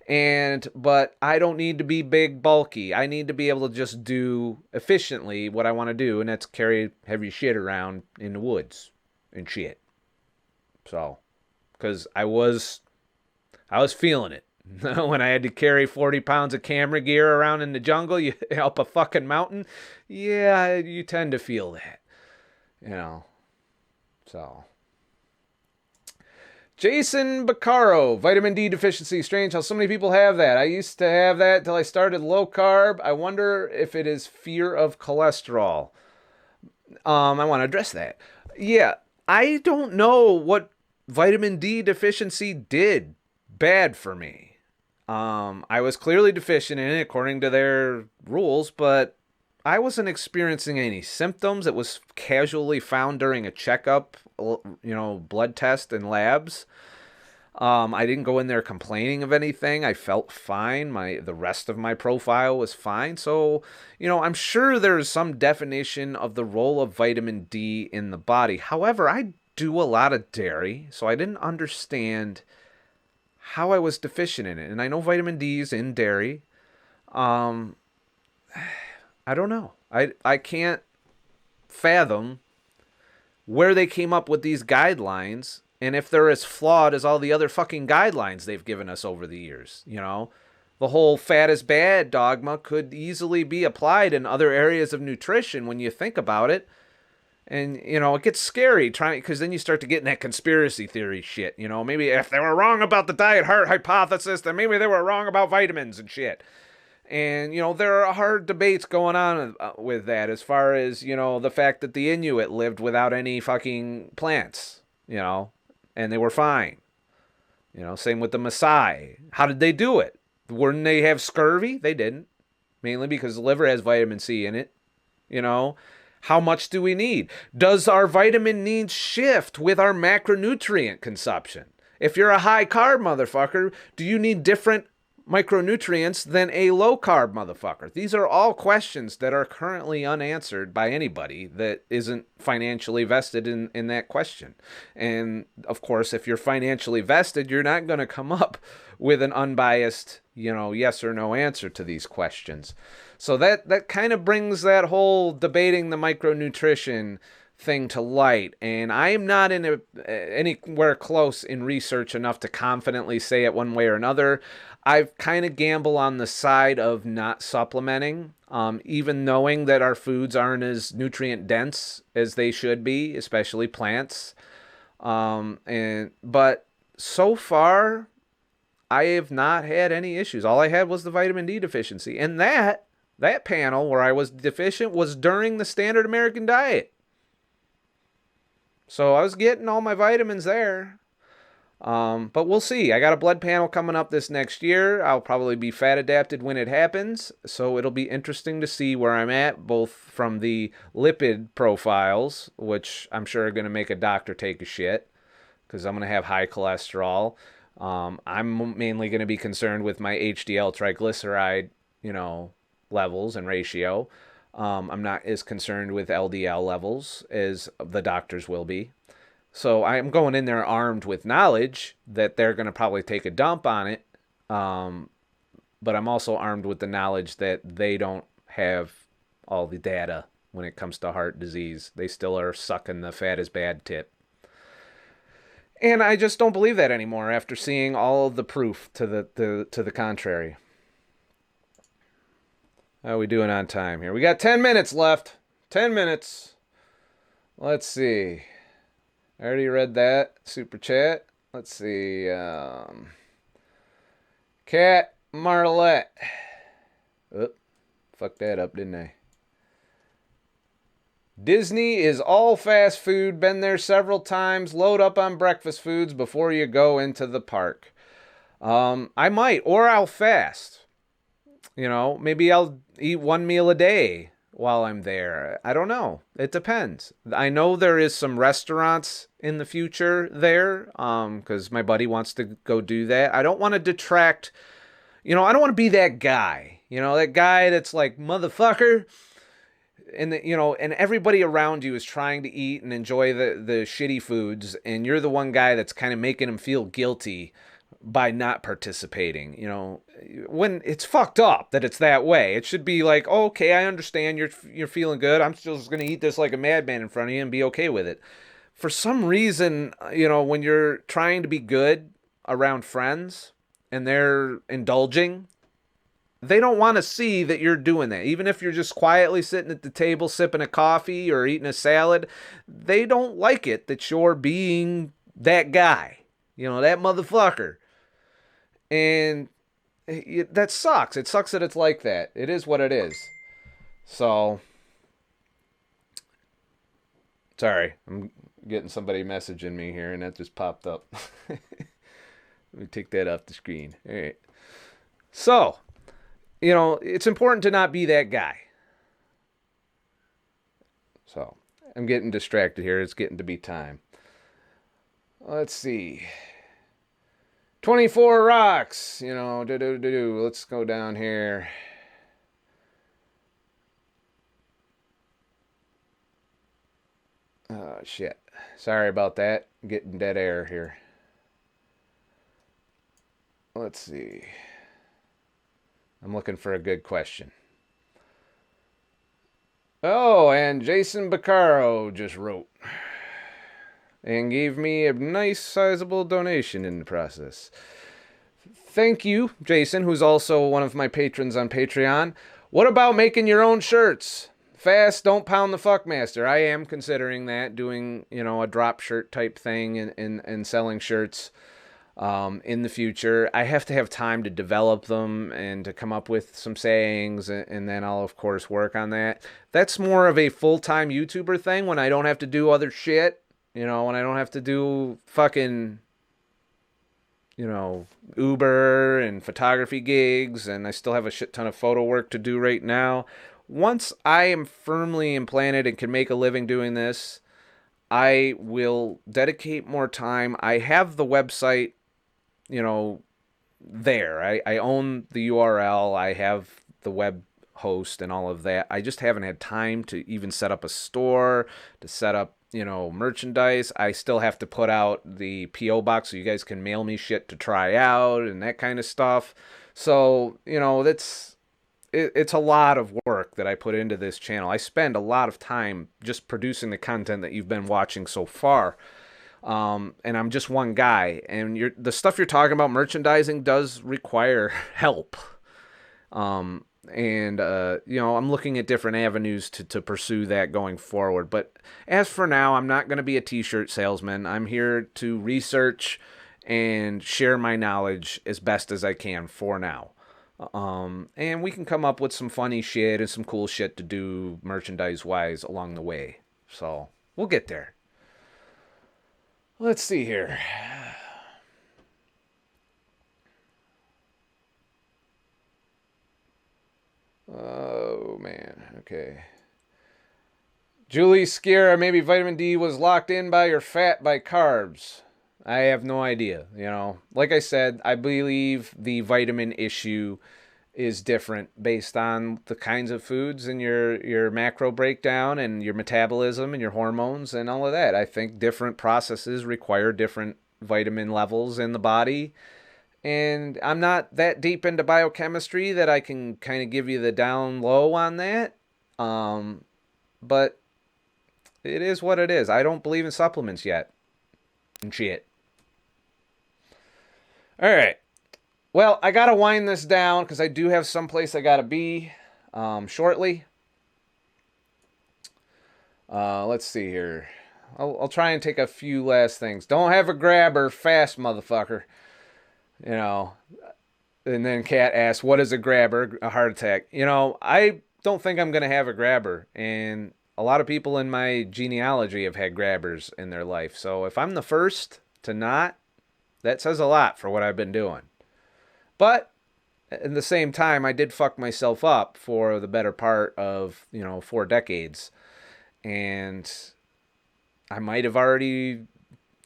But I don't need to be big, bulky. I need to be able to just do efficiently what I want to do, and that's carry heavy shit around in the woods and shit. So, because I was feeling it. When I had to carry 40 pounds of camera gear around in the jungle, up a fucking mountain, yeah, you tend to feel that, you know. So, Jason Baccaro, vitamin D deficiency. Strange how so many people have that. I used to have that until I started low carb. I wonder if it is fear of cholesterol. I want to address that. Yeah, I don't know what vitamin D deficiency did bad for me. I was clearly deficient in it according to their rules, but I wasn't experiencing any symptoms. It was casually found during a checkup, blood test and labs. I didn't go in there complaining of anything. I felt fine. The rest of my profile was fine. So, I'm sure there's some definition of the role of vitamin D in the body. However, I do a lot of dairy, so I didn't understand how I was deficient in it. And I know vitamin D is in dairy. I don't know. I can't fathom where they came up with these guidelines and if they're as flawed as all the other fucking guidelines they've given us over the years. The whole fat is bad dogma could easily be applied in other areas of nutrition when you think about it. And, it gets scary because then you start to get in that conspiracy theory shit. Maybe if they were wrong about the diet heart hypothesis, then maybe they were wrong about vitamins and shit. And, there are hard debates going on with that as far as, the fact that the Inuit lived without any fucking plants, and they were fine. Same with the Maasai. How did they do it? Wouldn't they have scurvy? They didn't. Mainly because the liver has vitamin C in it. How much do we need? Does our vitamin needs shift with our macronutrient consumption? If you're a high carb motherfucker, do you need different micronutrients than a low carb motherfucker? These are all questions that are currently unanswered by anybody that isn't financially vested in that question. And of course, if you're financially vested, you're not going to come up with an unbiased, yes or no answer to these questions. So that kind of brings that whole debating the micronutrition thing to light, and I am not anywhere close in research enough to confidently say it one way or another. I've kind of gamble on the side of not supplementing, even knowing that our foods aren't as nutrient dense as they should be, especially plants. But so far, I have not had any issues. All I had was the vitamin D deficiency, and that panel where I was deficient was during the standard American diet. So I was getting all my vitamins there. But we'll see. I got a blood panel coming up this next year. I'll probably be fat adapted when it happens. So it'll be interesting to see where I'm at, both from the lipid profiles, which I'm sure are going to make a doctor take a shit because I'm going to have high cholesterol. I'm mainly going to be concerned with my HDL triglyceride, levels and ratio. I'm not as concerned with LDL levels as the doctors will be. So I'm going in there armed with knowledge that they're going to probably take a dump on it. But I'm also armed with the knowledge that they don't have all the data when it comes to heart disease. They still are sucking the fat is bad tip. And I just don't believe that anymore after seeing all of the proof to the contrary. How are we doing on time here? We got 10 minutes left. 10 minutes. Let's see. I already read that super chat. Let's see. Cat Marlette. Oop, fucked that up, didn't I? Disney is all fast food. Been there several times. Load up on breakfast foods before you go into the park. I might, or I'll fast. Maybe I'll eat one meal a day while I'm there. I don't know. It depends. I know there is some restaurants in the future there, because my buddy wants to go do that. I don't want to detract, I don't want to be that guy, that guy that's like, motherfucker, and and everybody around you is trying to eat and enjoy the shitty foods, and you're the one guy that's kind of making them feel guilty by not participating. When it's fucked up that it's that way. It should be like, oh, okay, I understand you're feeling good. I'm still just going to eat this like a madman in front of you and be okay with it. For some reason, when you're trying to be good around friends and they're indulging, they don't want to see that you're doing that. Even if you're just quietly sitting at the table sipping a coffee or eating a salad, they don't like it that you're being that guy, that motherfucker. And that sucks. It sucks that it's like that. It is what it is. So, sorry, I'm getting somebody messaging me here, and that just popped up. Let me take that off the screen. All right. So, it's important to not be that guy. So, I'm getting distracted here. It's getting to be time. Let's see. 24 rocks. Let's go down here. Oh, shit. Sorry about that. I'm getting dead air here. Let's see. I'm looking for a good question. Oh, and Jason Baccaro just wrote and gave me a nice sizable donation in the process. Thank you, Jason, who's also one of my patrons on Patreon. What about making your own shirts? Fast, don't pound the fuckmaster. I am considering that, doing, a drop shirt type thing and selling shirts in the future. I have to have time to develop them and to come up with some sayings, and then I'll, of course, work on that. That's more of a full-time YouTuber thing when I don't have to do other shit, when I don't have to do fucking, Uber and photography gigs, and I still have a shit ton of photo work to do right now. Once I am firmly implanted and can make a living doing this, I will dedicate more time. I have the website, there. I own the URL. I have the web host and all of that. I just haven't had time to even set up a store, to set up, merchandise. I still have to put out the P.O. box so you guys can mail me shit to try out and that kind of stuff. So, it's a lot of work that I put into this channel. I spend a lot of time just producing the content that you've been watching so far. And I'm just one guy. And the stuff you're talking about, merchandising, does require help. I'm looking at different avenues to pursue that going forward. But as for now, I'm not going to be a t-shirt salesman. I'm here to research and share my knowledge as best as I can for now. And we can come up with some funny shit and some cool shit to do merchandise-wise along the way. So, we'll get there. Let's see here. Oh, man. Okay. Julie Skiera, maybe vitamin D was locked in by your fat by carbs. I have no idea. Like I said, I believe the vitamin issue is different based on the kinds of foods and your macro breakdown and your metabolism and your hormones and all of that. I think different processes require different vitamin levels in the body. And I'm not that deep into biochemistry that I can kind of give you the down low on that. But it is what it is. I don't believe in supplements yet. And shit. All right. Well, I got to wind this down because I do have someplace I got to be shortly. Let's see here. I'll try and take a few last things. Don't have a grabber, fast motherfucker. And then Kat asks, what is a grabber? A heart attack. I don't think I'm going to have a grabber. And a lot of people in my genealogy have had grabbers in their life. So if I'm the first to not, that says a lot for what I've been doing. But at the same time, I did fuck myself up for the better part of, 4 decades. And I might have already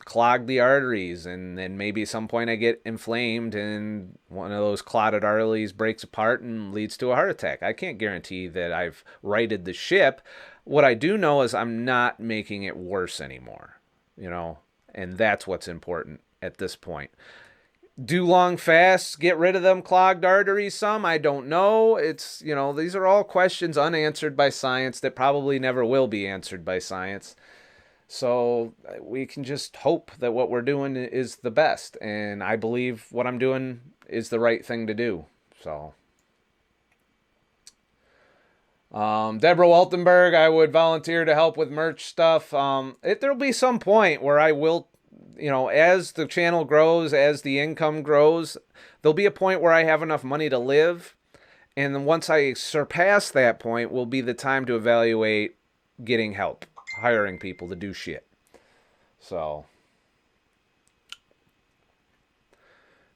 clogged the arteries, and then maybe at some point I get inflamed and one of those clotted arteries breaks apart and leads to a heart attack. I can't guarantee that I've righted the ship. What I do know is I'm not making it worse anymore, and that's what's important at this point. Do long fasts get rid of them clogged arteries some? I don't know. It's, these are all questions unanswered by science that probably never will be answered by science. So we can just hope that what we're doing is the best. And I believe what I'm doing is the right thing to do. So Deborah Waltenberg, I would volunteer to help with merch stuff. There'll be some point where I will, as the channel grows, as the income grows, there'll be a point where I have enough money to live. And then once I surpass that point will be the time to evaluate getting help, hiring people to do shit. So,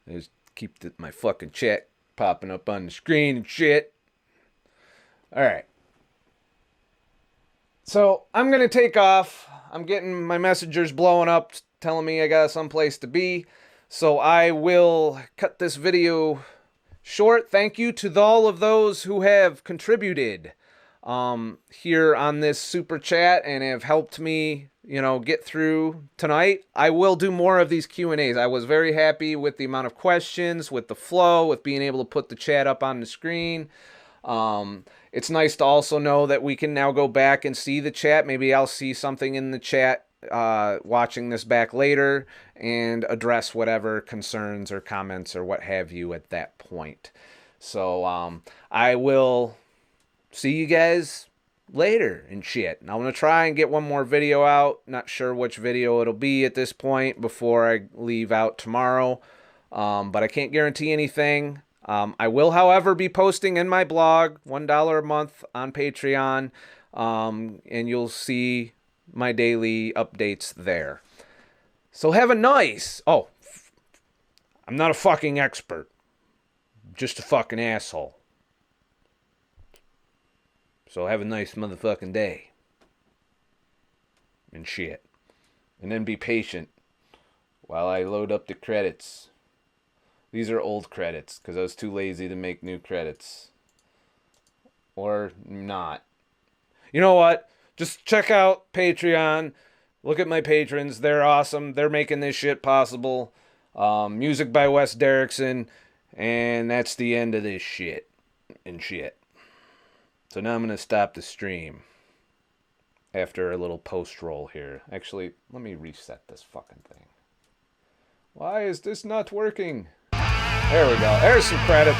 I just keep my fucking chat popping up on the screen and shit. All right. So I'm going to take off. I'm getting my messengers blowing up telling me I got someplace to be. So I will cut this video short. Thank you to all of those who have contributed here on this super chat and have helped me, get through tonight. I will do more of these Q&As. I was very happy with the amount of questions, with the flow, with being able to put the chat up on the screen. It's nice to also know that we can now go back and see the chat. Maybe I'll see something in the chat watching this back later and address whatever concerns or comments or what have you at that point. So I will see you guys later and shit. I'm going to try and get one more video out. Not sure which video it'll be at this point before I leave out tomorrow. But I can't guarantee anything. I will, however, be posting in my blog, $1 a month on Patreon, and you'll see my daily updates there. So have a nice... Oh, I'm not a fucking expert. Just a fucking asshole. So have a nice motherfucking day. And shit. And then be patient while I load up the credits. These are old credits, because I was too lazy to make new credits. Or not. You know what? Just check out Patreon. Look at my patrons. They're awesome. They're making this shit possible. Music by Wes Derrickson. And that's the end of this shit. And shit. So now I'm going to stop the stream. After a little post-roll here. Actually, let me reset this fucking thing. Why is this not working? There we go. There's some credits.